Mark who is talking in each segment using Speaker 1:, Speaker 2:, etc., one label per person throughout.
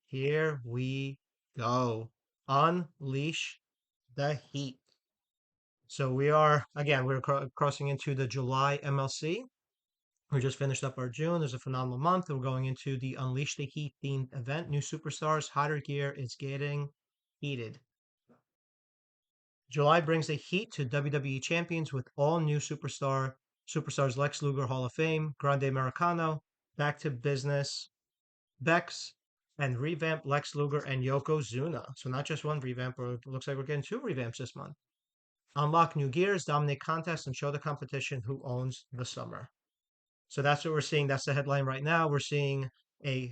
Speaker 1: Here we go. Unleash the heat. So we are, again, we're crossing into the July MLC. We just finished up our June. There's a phenomenal month. We're going into the Unleash the Heat themed event. New superstars, hotter gear. It's getting heated. July brings the heat to WWE Champions with all new superstars Lex Luger Hall of Fame, Grande Americano, Back to Business, Bex, and revamped Lex Luger and Yokozuna. So not just one revamp, but it looks like we're getting two revamps this month. Unlock new gears, dominate contests, and show the competition who owns the summer. So that's what we're seeing. That's the headline right now. We're seeing a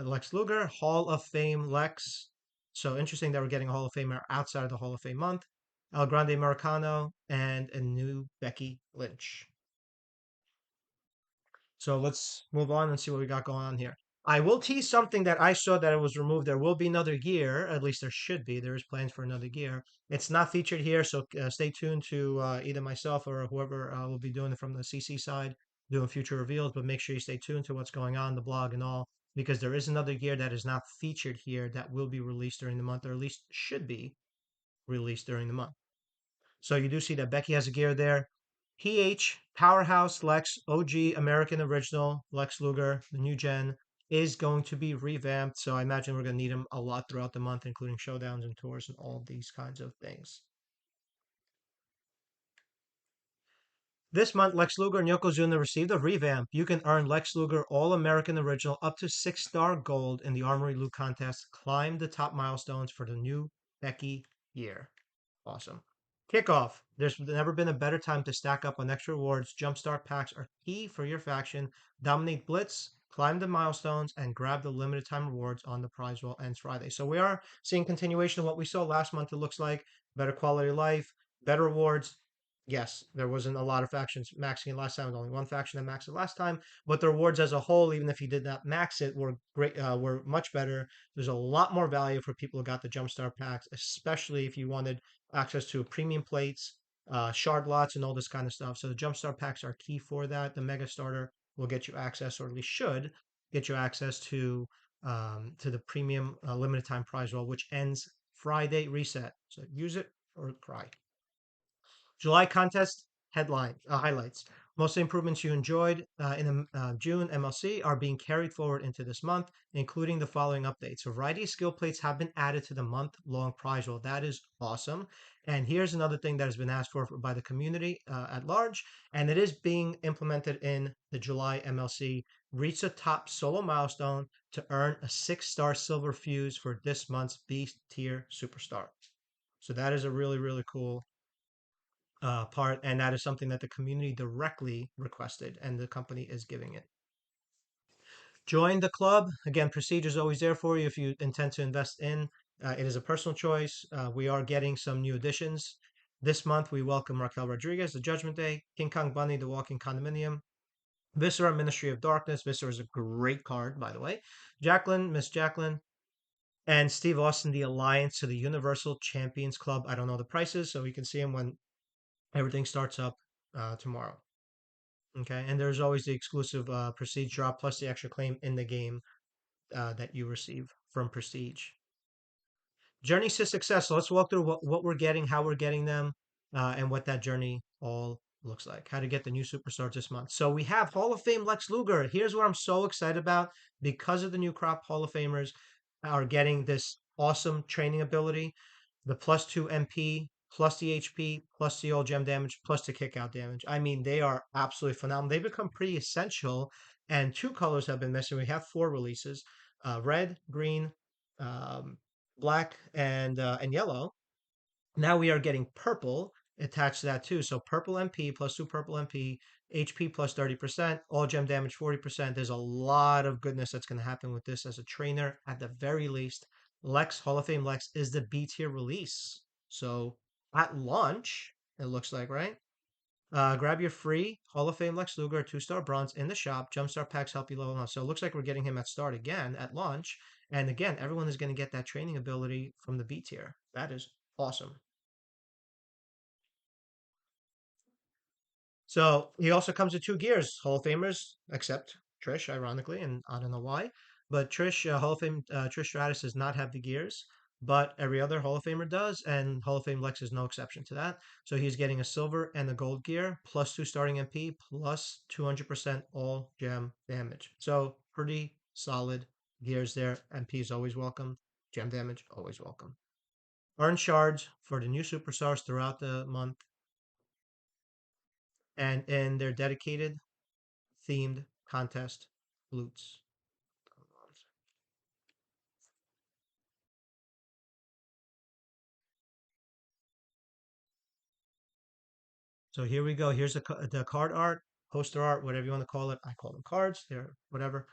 Speaker 1: Lex Luger Hall of Fame Lex. So interesting that we're getting a Hall of Famer outside of the Hall of Fame month. El Grande Americano and a new Becky Lynch. So let's move on and see what we got going on here. I will tease something that I saw that it was removed. There will be another gear, at least there should be. There is plans for another gear. It's not featured here, so stay tuned to either myself or whoever will be doing it from the CC side, doing future reveals. But make sure you stay tuned to what's going on, the blog and all, because there is another gear that is not featured here that will be released during the month, or at least should be released during the month. So you do see that Becky has a gear there. PH Powerhouse Lex OG American Original Lex Luger, the new gen, is going to be revamped. So I imagine we're going to need him a lot throughout the month, including showdowns and tours and all of these kinds of things. This month, Lex Luger and Yokozuna received a revamp. You can earn Lex Luger All American Original up to 6-star gold in the Armory Loot contest. Climb the top milestones for the new Becky year. Awesome. Kickoff. There's never been a better time to stack up on extra rewards. Jumpstart packs are key for your faction. Dominate Blitz, climb the milestones, and grab the limited time rewards on the prize wall ends Friday. So we are seeing continuation of what we saw last month. It looks like better quality of life, better rewards. Yes, there wasn't a lot of factions maxing it last time. It was only one faction that maxed it last time, but the rewards as a whole, even if you did not max it, were great. Were much better. There's a lot more value for people who got the Jumpstart packs, especially if you wanted access to premium plates, shard lots, and all this kind of stuff. So the Jumpstart packs are key for that. The Mega Starter will get you access, or at least should get you access to the premium limited time prize roll, which ends Friday reset. So use it or cry. July contest highlights. Most of the improvements you enjoyed in the June MLC are being carried forward into this month, including the following updates. A variety of skill plates have been added to the month-long prize roll. That is awesome. And here's another thing that has been asked for by the community at large, and it is being implemented in the July MLC. Reach the top solo milestone to earn a 6-star silver fuse for this month's B tier superstar. So that is a really, really cool part, and that is something that the community directly requested, and the company is giving it. Join the club. Again, procedure is always there for you if you intend to invest in. It is a personal choice. We are getting some new additions. This month, we welcome Raquel Rodriguez, the Judgment Day, King Kong Bunny, the Walking Condominium, Viscera, Ministry of Darkness. Viscera is a great card, by the way. Jacqueline, Miss Jacqueline, and Steve Austin, the Alliance to the Universal Champions Club. I don't know the prices, so we can see them when everything starts up tomorrow. Okay, and there's always the exclusive Prestige drop plus the extra claim in the game that you receive from Prestige. Journeys to success. So let's walk through what we're getting, how we're getting them, and what that journey all looks like. How to get the new superstars this month. So we have Hall of Fame Lex Luger. Here's what I'm so excited about because of the new crop Hall of Famers are getting this awesome training ability, the +2 MP, plus the HP, plus the old gem damage, plus the kick out damage. I mean, they are absolutely phenomenal. They become pretty essential, and two colors have been missing. We have 4 releases: red, green, um, black, and yellow. Now we are getting purple attached to that too. So purple MP plus 2 purple MP, HP plus 30%, all gem damage 40%. There's a lot of goodness that's going to happen with this as a trainer. At the very least, Lex, Hall of Fame Lex, is the B tier release. So at launch, it looks like, right? Grab your free Hall of Fame Lex Luger 2-star bronze in the shop. Jumpstart packs help you level up. So it looks like we're getting him at start again at launch. And again, everyone is going to get that training ability from the B tier. That is awesome. So he also comes with 2 gears, Hall of Famers, except Trish, ironically, and I don't know why. But Trish, Hall of Fame, Trish Stratus does not have the gears, but every other Hall of Famer does, and Hall of Fame Lex is no exception to that. So he's getting a silver and a gold gear, plus 2 starting MP, plus 200% all gem damage. So pretty solid gears there. MP is always welcome. Gem damage, always welcome. Earn shards for the new superstars throughout the month, and in their dedicated themed contest loots. So here we go. Here's the card art, poster art, whatever you want to call it. I call them cards. They're whatever.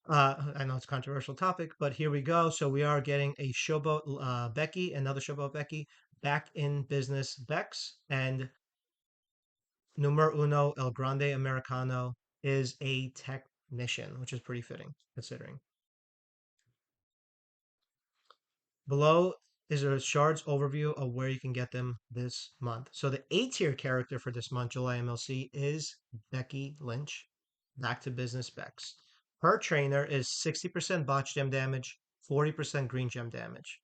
Speaker 1: I know it's a controversial topic, but here we go. So we are getting a Showboat Becky, another Showboat Becky, back in business Bex, and Numero Uno El Grande Americano is a technician, which is pretty fitting considering. Below is a shards overview of where you can get them this month. So the A tier character for this month, July MLC, is Becky Lynch. Back to business specs. Her trainer is 60% botch gem damage, 40% green gem damage.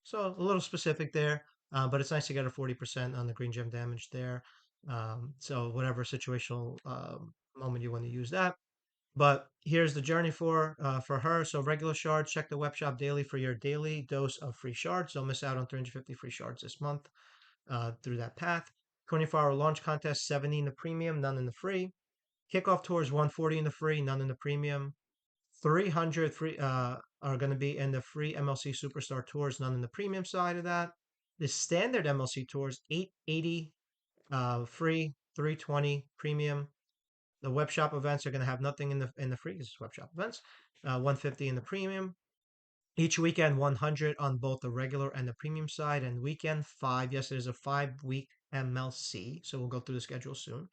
Speaker 1: So a little specific there, but it's nice to get a 40% on the green gem damage there. So whatever situational moment you want to use that. But here's the journey for her. So regular shards, check the web shop daily for your daily dose of free shards. Don't miss out on 350 free shards this month through that path. 24-hour launch contest, 70 in the premium, none in the free. Kickoff tours, 140 in the free, none in the premium. 300 free are going to be in the free MLC Superstar tours, none in the premium side of that. The standard MLC tours, 880 free, 320 premium. The web shop events are going to have nothing in the free. This is web shop events. 150 in the premium. Each weekend, 100 on both the regular and the premium side. And weekend 5. Yes, there's a 5-week MLC. So we'll go through the schedule soon.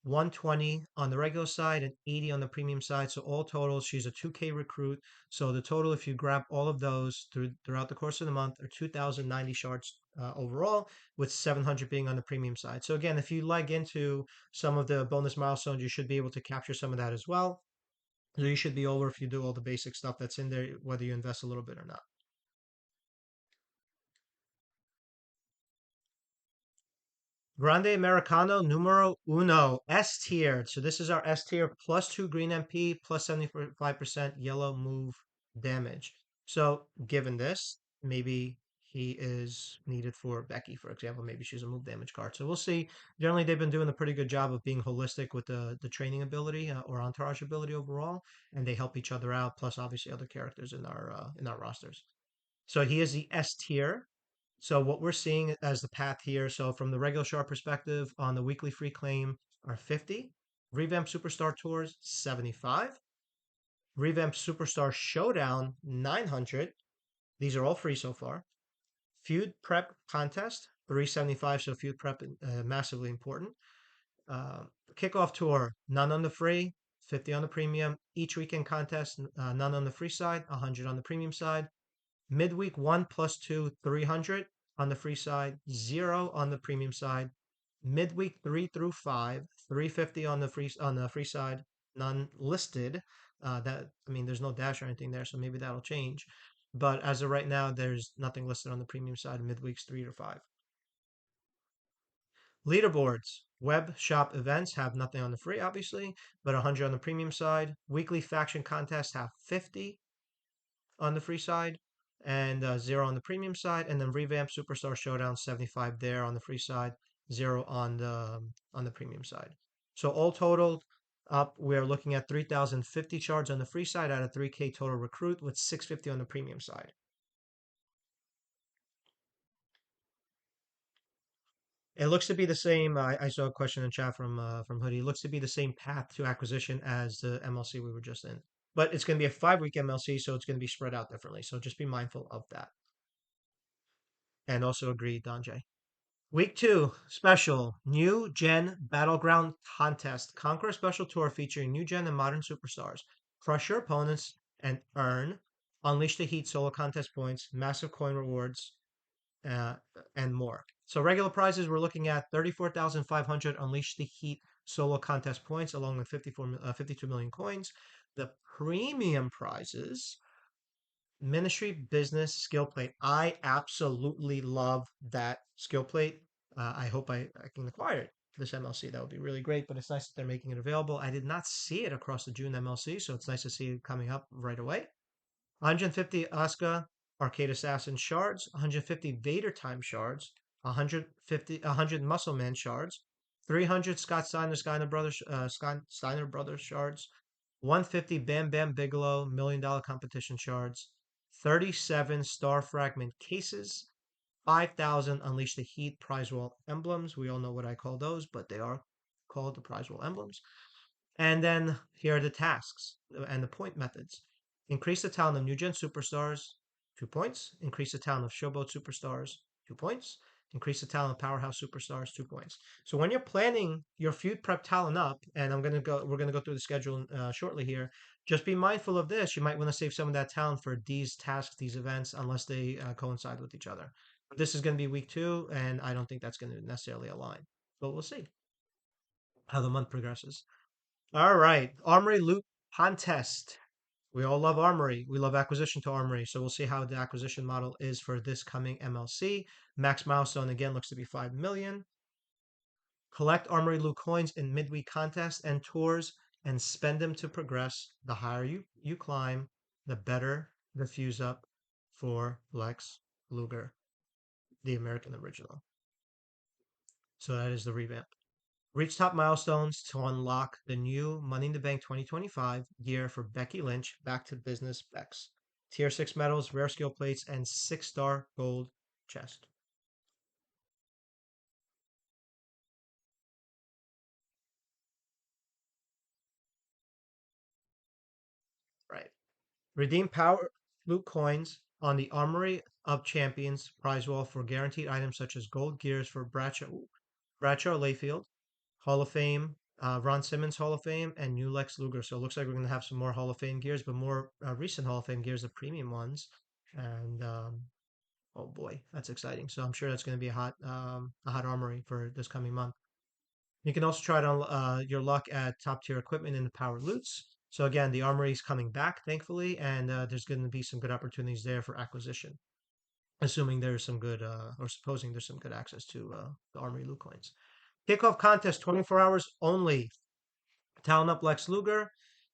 Speaker 1: 120 on the regular side and 80 on the premium side. So all total, she's a 2K recruit. So the total, if you grab all of those throughout the course of the month, are 2,090 shards overall, with 700 being on the premium side. So again, if you leg into some of the bonus milestones, you should be able to capture some of that as well. So you should be over if you do all the basic stuff that's in there, whether you invest a little bit or not. Grande Americano numero uno, S tier. So this is our S tier, plus 2 green MP, plus 75% yellow move damage. So given this, maybe he is needed for Becky, for example. Maybe she's a move damage card. So we'll see. Generally, they've been doing a pretty good job of being holistic with the training ability or entourage ability overall, and they help each other out. Plus, obviously, other characters in our rosters. So he is the S tier. So what we're seeing as the path here, so from the regular shard perspective on the weekly free claim are 50, Revamp Superstar Tours 75, Revamp Superstar Showdown 900. These are all free so far. Feud Prep Contest 375, so Feud Prep massively important. Uh, Kickoff Tour, none on the free, 50 on the premium. Each weekend contest, none on the free side, 100 on the premium side. Midweek 1 plus 2, 300 on the free side, 0 on the premium side. Midweek 3 through 5, 350 on the free side, none listed. That I mean, there's no dash or anything there, so maybe that'll change. But as of right now, there's nothing listed on the premium side. Midweeks 3 to 5. Leaderboards. Web shop events have nothing on the free, obviously, but 100 on the premium side. Weekly faction contests have 50 on the free side and 0 on the premium side, and then revamp Superstar Showdown 75 there on the free side, 0 on the premium side. So all totaled up, we're looking at 3,050 charge on the free side out of 3K total recruit with 650 on the premium side. It looks to be the same. I saw a question in chat from Hoodie. It looks to be the same path to acquisition as the MLC we were just in, but it's going to be a 5-week MLC, so it's going to be spread out differently. So just be mindful of that. And also agree, Donjay. Week 2, special, New Gen Battleground Contest. Conquer a special tour featuring New Gen and Modern Superstars. Crush your opponents and earn Unleash the Heat solo contest points, massive coin rewards, uh, and more. So regular prizes, we're looking at 34,500 Unleash the Heat solo contest points along with 52 million coins. The premium prizes, Ministry Business Skill Plate. I absolutely love that skill plate. I hope I can acquire it this MLC. That would be really great, but it's nice that they're making it available. I did not see it across the June MLC, so it's nice to see it coming up right away. 150 Asuka Arcade Assassin shards, 150 Vader Time shards, 100 Muscle Man shards, 300 Scott Steiner Brothers shards, 150 Bam Bam Bigelow $1 million competition shards, 37 Star Fragment cases, 5,000 Unleash the Heat prize wall emblems. We all know what I call those, but they are called the prize wall emblems. And then here are the tasks and the point methods. Increase the talent of New Gen Superstars, 2 points. Increase the talent of Showboat Superstars, 2 points. Increase the talent of Powerhouse Superstars, 2 points. So when you're planning your feud prep talent up, and we're gonna go through the schedule shortly here. Just be mindful of this. You might want to save some of that talent for these tasks, these events, unless they coincide with each other. This is going to be week 2, and I don't think that's going to necessarily align. But we'll see how the month progresses. All right, Armory Loot Contest. We all love Armory. We love acquisition to Armory. So we'll see how the acquisition model is for this coming MLC. Max milestone again looks to be 5 million. Collect Armory Loot coins in midweek contests and tours and spend them to progress. The higher you climb, the better the fuse up for Lex Luger, the American original. So that is the revamp. Reach top milestones to unlock the new Money in the Bank 2025 gear for Becky Lynch, Back to Business Bex. Tier 6 medals, rare skill plates, and 6-star gold chest. Right. Redeem power loot coins on the Armory of Champions prize wall for guaranteed items such as gold gears for Bradshaw Layfield, Hall of Fame, Ron Simmons Hall of Fame, and new Lex Luger. So it looks like we're going to have some more Hall of Fame gears, but more recent Hall of Fame gears, the premium ones. And oh boy, that's exciting. So I'm sure that's going to be a hot armory for this coming month. You can also try to your luck at top tier equipment in the power loots. So again, the armory is coming back, thankfully, and there's going to be some good opportunities there for acquisition, assuming there's some good, or supposing there's some good access to the armory loot coins. Kickoff contest, 24 hours only. Talent up Lex Luger,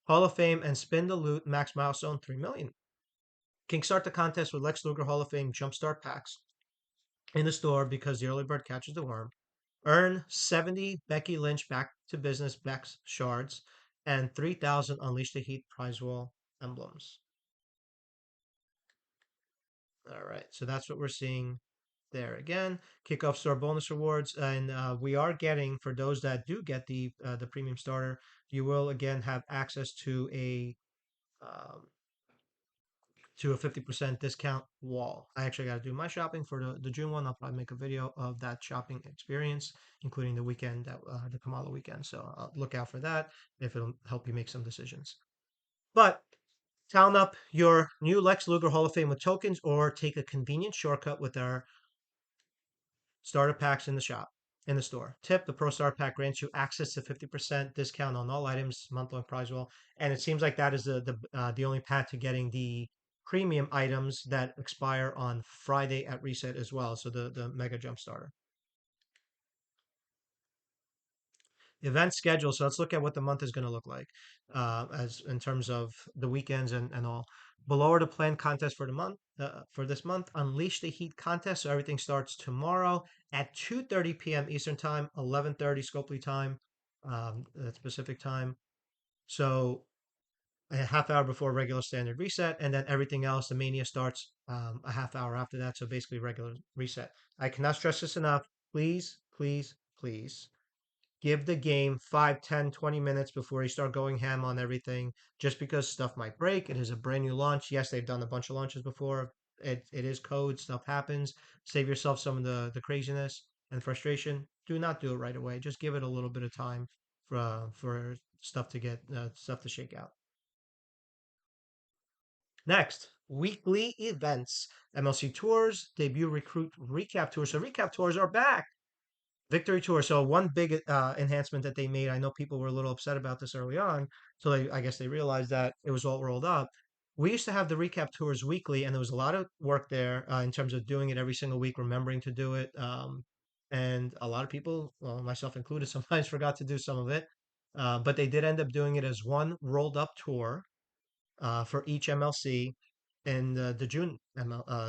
Speaker 1: Hall of Fame, and spin the loot. Max milestone 3 million. Kickstart the contest with Lex Luger Hall of Fame Jumpstart packs in the store because the early bird catches the worm. Earn 70 Becky Lynch Back to Business Bex shards and 3,000 Unleash the Heat prize wall emblems. All right, so that's what we're seeing there again. Kickoff store bonus rewards, and we are getting, for those that do get the premium starter, you will again have access um, to a 50% discount wall. I actually got to do my shopping for the June one. I'll probably make a video of that shopping experience, including the weekend, the Kamala weekend. So look out for that if it'll help you make some decisions. But town up your new Lex Luger Hall of Fame with tokens or take a convenient shortcut with our starter packs in the shop. In the store. Tip: the Pro Star Pack grants you access to 50% discount on all items, month-long prize wall, and it seems like that is the only path to getting the premium items that expire on Friday at reset as well. So the Mega Jump Starter. Event schedule. So let's look at what the month is going to look like, as in terms of the weekends and all. Below are the planned contests for the month. For this month, Unleash the Heat contest. So everything starts tomorrow at 2:30 p.m. Eastern time, 11:30 Scopely time, specific time. So a half hour before regular standard reset, and then everything else, the Mania starts a half hour after that. So basically regular reset. I cannot stress this enough. Please, please, please give the game 5, 10, 20 minutes before you start going ham on everything, just because stuff might break. It is a brand new launch. Yes, they've done a bunch of launches before. It is code. Stuff happens. Save yourself some of the craziness and frustration. Do not do it right away. Just give it a little bit of time for stuff to get stuff to shake out. Next, weekly events. MLC tours, debut recruit recap tours. So recap tours are back. Victory Tour. So one big enhancement that they made, I know people were a little upset about this early on, so I guess they realized that it was all rolled up. We used to have the recap tours weekly, and there was a lot of work there in terms of doing it every single week, remembering to do it. And a lot of people, well, myself included, sometimes forgot to do some of it. But they did end up doing it as one rolled up tour for each MLC and the June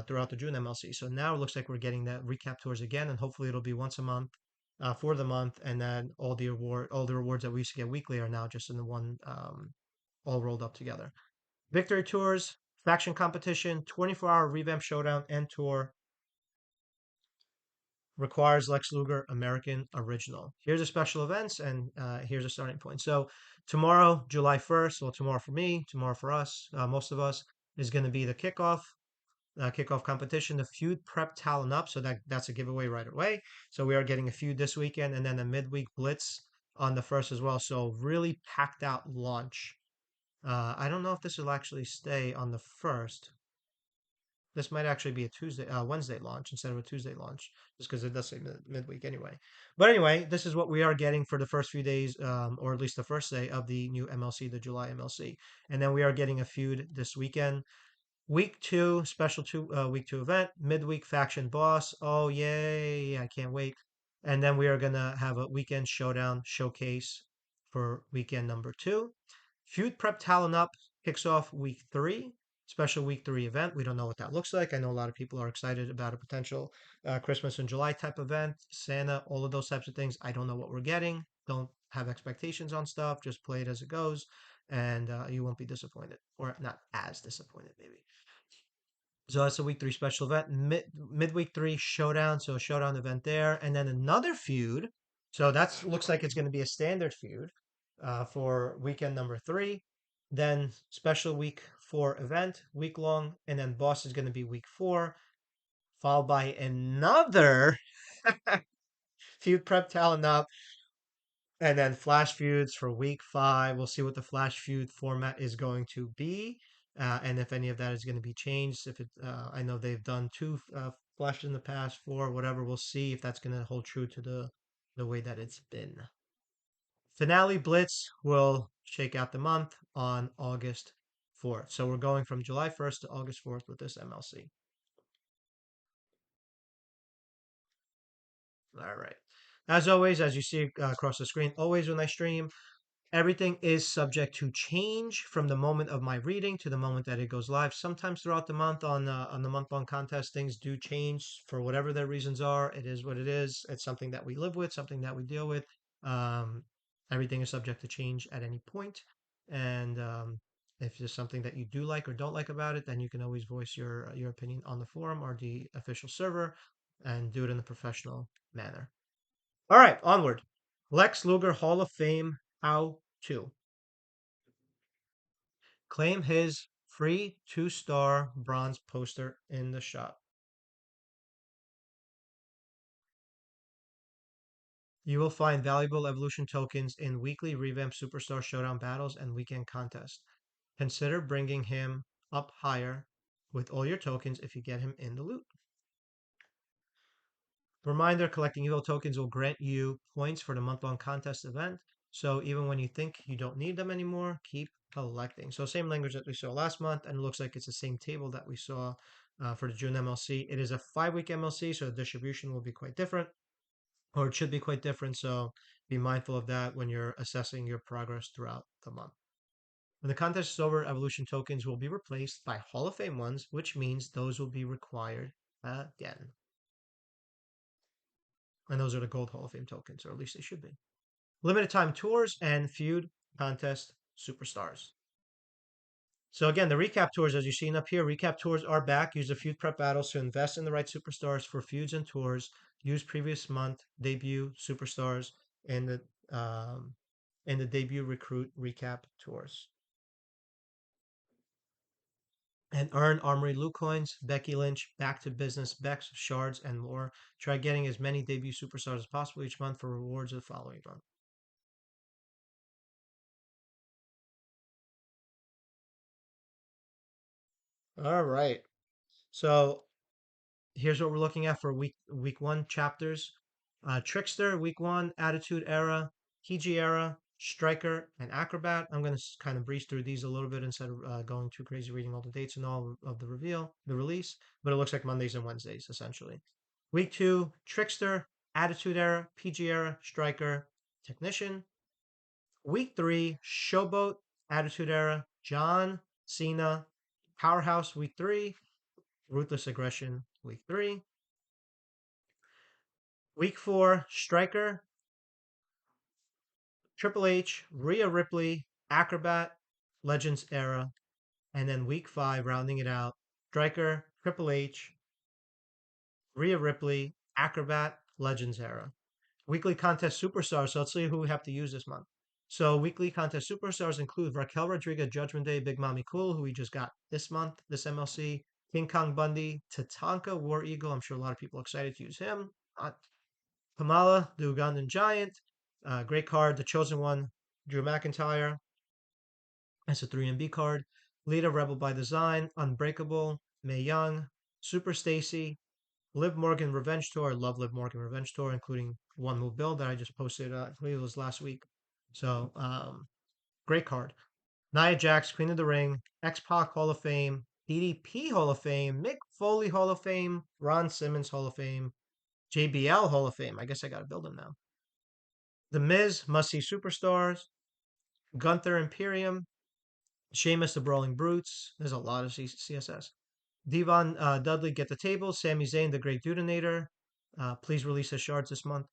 Speaker 1: throughout the June MLC. So now it looks like we're getting that recap tours again, and hopefully it'll be once a month for the month, and then all the rewards that we used to get weekly are now just in the one all rolled up together. Victory tours, faction competition, 24-hour revamp showdown and tour requires Lex Luger American Original. Here's the special events, and here's a starting point. So tomorrow, July 1st, well, tomorrow for me, tomorrow for us, most of us, is going to be the kickoff competition, the feud prep talent up. So that's a giveaway right away. So we are getting a feud this weekend, and then a midweek blitz on the first as well. So really packed out launch. I don't know if this will actually stay on the first. This might actually be a Wednesday launch instead of a Tuesday launch, just because it does say midweek anyway. But anyway, this is what we are getting for the first few days, or at least the first day of the new MLC, the July MLC, and then we are getting a feud this weekend. Week two, week two event, midweek faction boss. Oh yay! I can't wait. And then we are gonna have a weekend showdown showcase for weekend number two. Feud Prep Talent Up kicks off week three, special week three event. We don't know what that looks like. I know a lot of people are excited about a potential Christmas in July type event, Santa, all of those types of things. I don't know what we're getting. Don't have expectations on stuff. Just play it as it goes, and you won't be disappointed, or not as disappointed, maybe. So that's a week three special event. Midweek three showdown, so a showdown event there, and then another feud. So that looks like it's going to be a standard feud for weekend number three. Then special week four event, week long, and then boss is going to be week four, followed by another feud prep talent up, and then Flash Feuds for week five. We'll see what the Flash Feud format is going to be, and if any of that is going to be changed. If it, I know they've done two Flash in the past, four, whatever. We'll see if that's going to hold true to the way that it's been. Finale Blitz will shake out the month on August 4th. So we're going from July 1st to August 4th with this MLC. All right. As always, as you see across the screen, always when I stream, everything is subject to change from the moment of my reading to the moment that it goes live. Sometimes throughout the month on the month-long contest, things do change for whatever their reasons are. It is what it is. It's something that we live with, something that we deal with. Um, Everything is subject to change at any point. And if there's something that you do like or don't like about it, then you can always voice your opinion on the forum or the official server and do it in a professional manner. All right, onward. Lex Luger Hall of Fame. How to claim his free 2-star bronze poster in the shop. You will find valuable evolution tokens in weekly revamp superstar showdown battles and weekend contests. Consider bringing him up higher with all your tokens if you get him in the loot. Reminder, collecting Evo tokens will grant you points for the month-long contest event. So even when you think you don't need them anymore, keep collecting. So same language that we saw last month, and it looks like it's the same table that we saw for the June MLC. It is a 5-week MLC, so the distribution will be quite different, or it should be quite different. So be mindful of that when you're assessing your progress throughout the month. When the contest is over, evolution tokens will be replaced by Hall of Fame ones, which means those will be required again. And those are the gold Hall of Fame tokens, or at least they should be. Limited time tours and feud contest superstars. So again, the recap tours, as you've seen up here, recap tours are back. Use the feud prep battles to invest in the right superstars for feuds and tours. Use previous month debut superstars in the debut recruit recap tours. And earn Armory Loot coins, Becky Lynch, Back to Business, Bex, Shards, and more. Try getting as many debut superstars as possible each month for rewards the following month. All right. So here's what we're looking at for week one chapters. Trickster, week one, Attitude Era, PG Era, Striker, and Acrobat. I'm going to kind of breeze through these a little bit instead of going too crazy reading all the dates and all of the release, but it looks like Mondays and Wednesdays essentially. Week two, Trickster, Attitude Era, PG Era, Striker, Technician. Week three, Showboat, Attitude Era, John Cena, Powerhouse, week three, Ruthless Aggression, week three. Week four, Striker, Triple H, Rhea Ripley, Acrobat, Legends Era, and then week five, rounding it out, Striker, Triple H, Rhea Ripley, Acrobat, Legends Era. Weekly contest superstars. So let's see who we have to use this month. So weekly contest superstars include Raquel Rodriguez, Judgment Day, Big Mommy Cool, who we just got this month, this MLC, King Kong Bundy, Tatanka, War Eagle. I'm sure a lot of people are excited to use him. Kamala, the Ugandan Giant. Great card, The Chosen One, Drew McIntyre. That's a 3MB card. Lita, Rebel by Design, Unbreakable, Mae Young, Super Stacy, Liv Morgan Revenge Tour. I love Liv Morgan Revenge Tour, including one move build that I just posted, I believe it was last week. So, great card. Nia Jax, Queen of the Ring, X Pac Hall of Fame, DDP Hall of Fame, Mick Foley Hall of Fame, Ron Simmons Hall of Fame, JBL Hall of Fame. I guess I got to build them now. The Miz, Must See Superstars, Gunther Imperium, Sheamus the Brawling Brutes. There's a lot of CSS. Devon Dudley, Get the Table. Sami Zayn, The Great Dudenator. Please release his shards this month.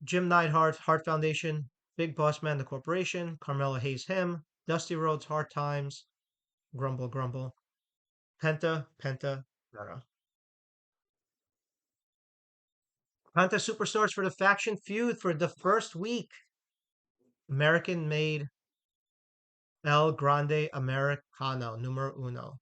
Speaker 1: Jim Neidhart, Hart Foundation. Big Boss Man, The Corporation. Carmella Hayes, Him. Dusty Rhodes, Hard Times. Grumble, Grumble. Penta, Vera. Contest Superstars for the Faction Feud for the first week. American made El Grande Americano, numero uno.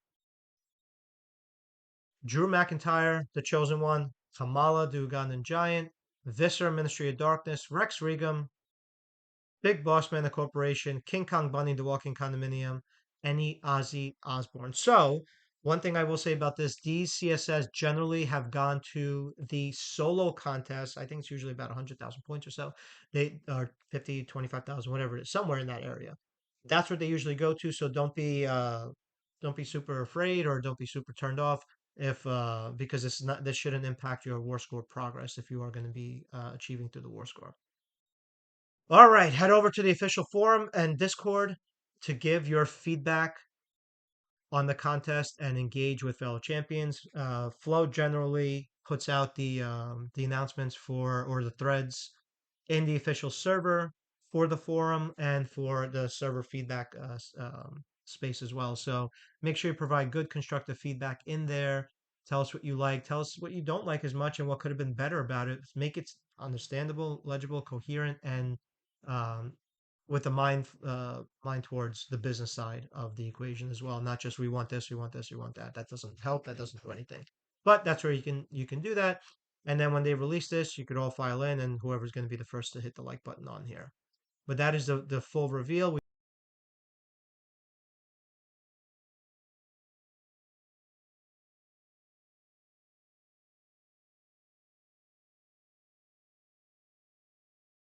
Speaker 1: Drew McIntyre, The Chosen One, Kamala, the Ugandan Giant, Viscera, Ministry of Darkness, Rex Regum, Big Boss Man, the Corporation, King Kong Bunny, The Walking Condominium, Any Ozzy Osbourne. So, one thing I will say about this, these CSS generally have gone to the solo contest. I think it's usually about 100,000 points or so. They are 50, 25,000, whatever it is, somewhere in that area. That's what they usually go to. So don't be super afraid or don't be super turned off if because this shouldn't impact your war score progress if you are going to be achieving through the war score. All right, head over to the official forum and Discord to give your feedback on the contest and engage with fellow champions. Flow generally puts out the announcements for or the threads in the official server for the forum and for the server feedback space as well. So make sure you provide good constructive feedback in there. Tell us what you like. Tell us what you don't like as much and what could have been better about it. Make it understandable, legible, coherent, and um, with a mind towards the business side of the equation as well. Not just we want this, we want this, we want that. That doesn't help. That doesn't do anything. But that's where you can do that. And then when they release this, you could all file in, and whoever's going to be the first to hit the like button on here. But that is the full reveal.